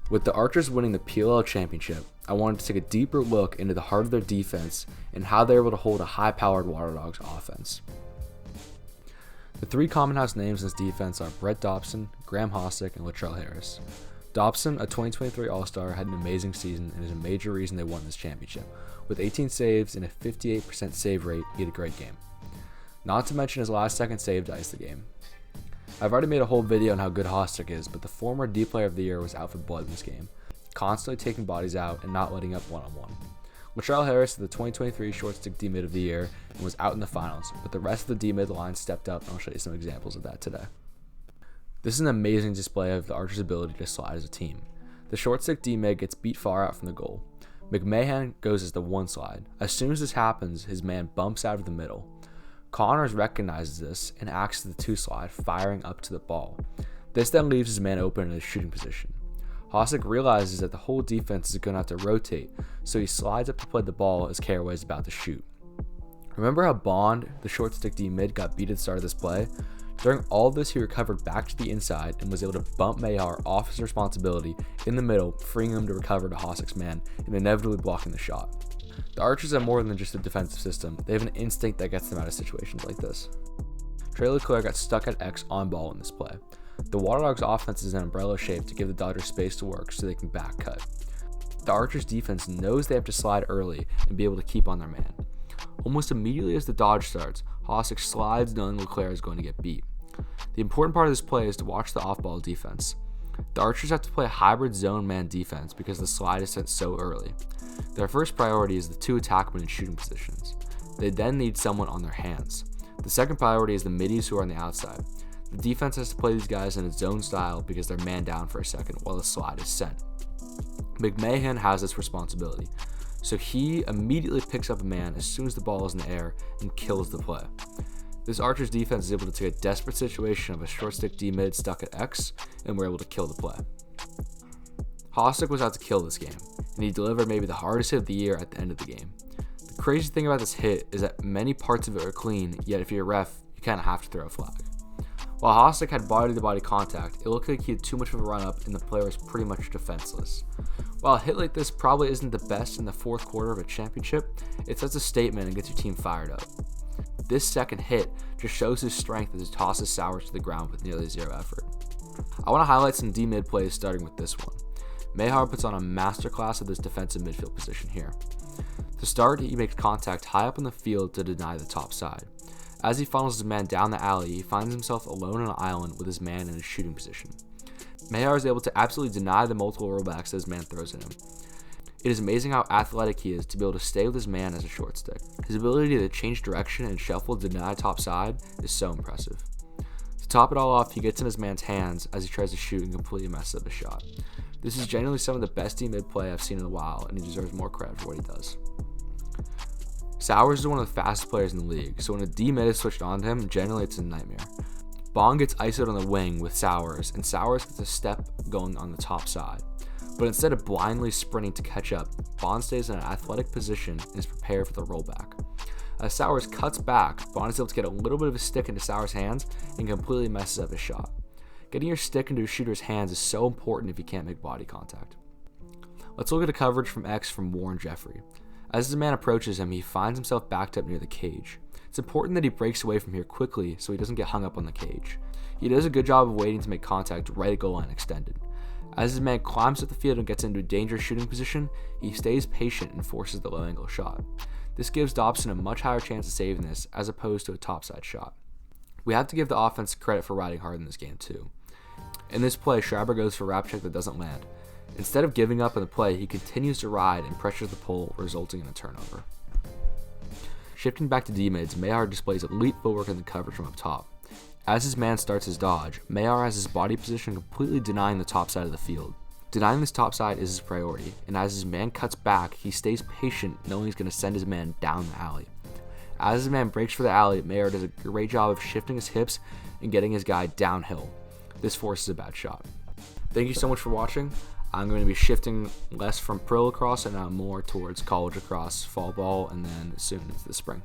With the Archers winning the PLL championship, I wanted to take a deeper look into the heart of their defense and how they were able to hold a high-powered Water Dogs offense. The three common house names in this defense are Brett Dobson, Graham Hossack, and Latrell Harris. Dobson, a 2023 All-Star, had an amazing season and is a major reason they won this championship. With 18 saves and a 58% save rate, he had a great game. Not to mention his last second save to ice the game. I've already made a whole video on how good Hossack is, but the former D Player of the Year was out for blood in this game, constantly taking bodies out and not letting up one-on-one. Latrell Harris is the 2023 Short Stick D-Mid of the Year and was out in the finals, but the rest of the D-Mid line stepped up, and I'll show you some examples of that today. This is an amazing display of the Archers' ability to slide as a team. The Short Stick D-Mid gets beat far out from the goal. McMahon goes as the one slide. As soon as this happens, his man bumps out of the middle. Connors recognizes this and acts as the two slide, firing up to the ball. This then leaves his man open in his shooting position. Hossack realizes that the whole defense is going to have to rotate, so he slides up to play the ball as Caraway is about to shoot. Remember how Bond, the Short Stick D-Mid, got beat at the start of this play? During all of this, he recovered back to the inside and was able to bump Mayar off his responsibility in the middle, freeing him to recover to Hossack's man and inevitably blocking the shot. The Archers have more than just a defensive system. They have an instinct that gets them out of situations like this. Trey Leclerc got stuck at X on ball in this play. The Water Dogs offense is an umbrella shape to give the Dodgers space to work so they can back cut. The Archers defense knows they have to slide early and be able to keep on their man. Almost immediately as the dodge starts, Hossack slides knowing Leclerc is going to get beat. The important part of this play is to watch the off-ball defense. The Archers have to play a hybrid zone man defense because the slide is sent so early. Their first priority is the two attackmen in shooting positions. They then need someone on their hands. The second priority is the middies who are on the outside. The defense has to play these guys in a zone style because they're man down for a second while the slide is sent. McMahon has this responsibility, so he immediately picks up a man as soon as the ball is in the air and kills the play. This Archers defense is able to take a desperate situation of a short stick D-mid stuck at X, and we're able to kill the play. Hossack was out to kill this game, and he delivered maybe the hardest hit of the year at the end of the game. The crazy thing about this hit is that many parts of it are clean, yet if you're a ref, you kind of have to throw a flag. While Hossack had body-to-body contact, it looked like he had too much of a run-up and the player was pretty much defenseless. While a hit like this probably isn't the best in the fourth quarter of a championship, it sets a statement and gets your team fired up. This second hit just shows his strength as he tosses Sowers to the ground with nearly zero effort. I want to highlight some D-mid plays starting with this one. Mayar puts on a masterclass of this defensive midfield position here. To start, he makes contact high up in the field to deny the top side. As he funnels his man down the alley, he finds himself alone on an island with his man in his shooting position. Mayar is able to absolutely deny the multiple rollbacks that his man throws at him. It is amazing how athletic he is to be able to stay with his man as a short stick. His ability to change direction and shuffle to deny top side is so impressive. To top it all off, he gets in his man's hands as he tries to shoot and completely messes up his shot. This is genuinely some of the best D-mid play I've seen in a while, and he deserves more credit for what he does. Sowers is one of the fastest players in the league, so when a D-mid is switched on to him, generally it's a nightmare. Bond gets ISO'd on the wing with Sowers, and Sowers gets a step going on the top side. But instead of blindly sprinting to catch up, Bond stays in an athletic position and is prepared for the rollback. As Sowers cuts back, Bond is able to get a little bit of a stick into Sowers' hands and completely messes up his shot. Getting your stick into a shooter's hands is so important if you can't make body contact. Let's look at a coverage from X from Warren Jeffrey. As his man approaches him, he finds himself backed up near the cage. It's important that he breaks away from here quickly so he doesn't get hung up on the cage. He does a good job of waiting to make contact right at goal line extended. As his man climbs up the field and gets into a dangerous shooting position, he stays patient and forces the low angle shot. This gives Dobson a much higher chance of saving this as opposed to a topside shot. We have to give the offense credit for riding hard in this game too. In this play, Schreiber goes for a wrap check that doesn't land. Instead of giving up on the play, he continues to ride and pressures the pole, resulting in a turnover. Shifting back to D-mids, Mayar displays elite footwork in the coverage from up top. As his man starts his dodge, Mayar has his body position completely denying the top side of the field. Denying this top side is his priority, and as his man cuts back, he stays patient knowing he's going to send his man down the alley. As his man breaks for the alley, Mayar does a great job of shifting his hips and getting his guy downhill. This forces a bad shot. Thank you so much for watching. I'm going to be shifting less from pro lacrosse and now more towards college lacrosse, fall ball, and then soon into the spring.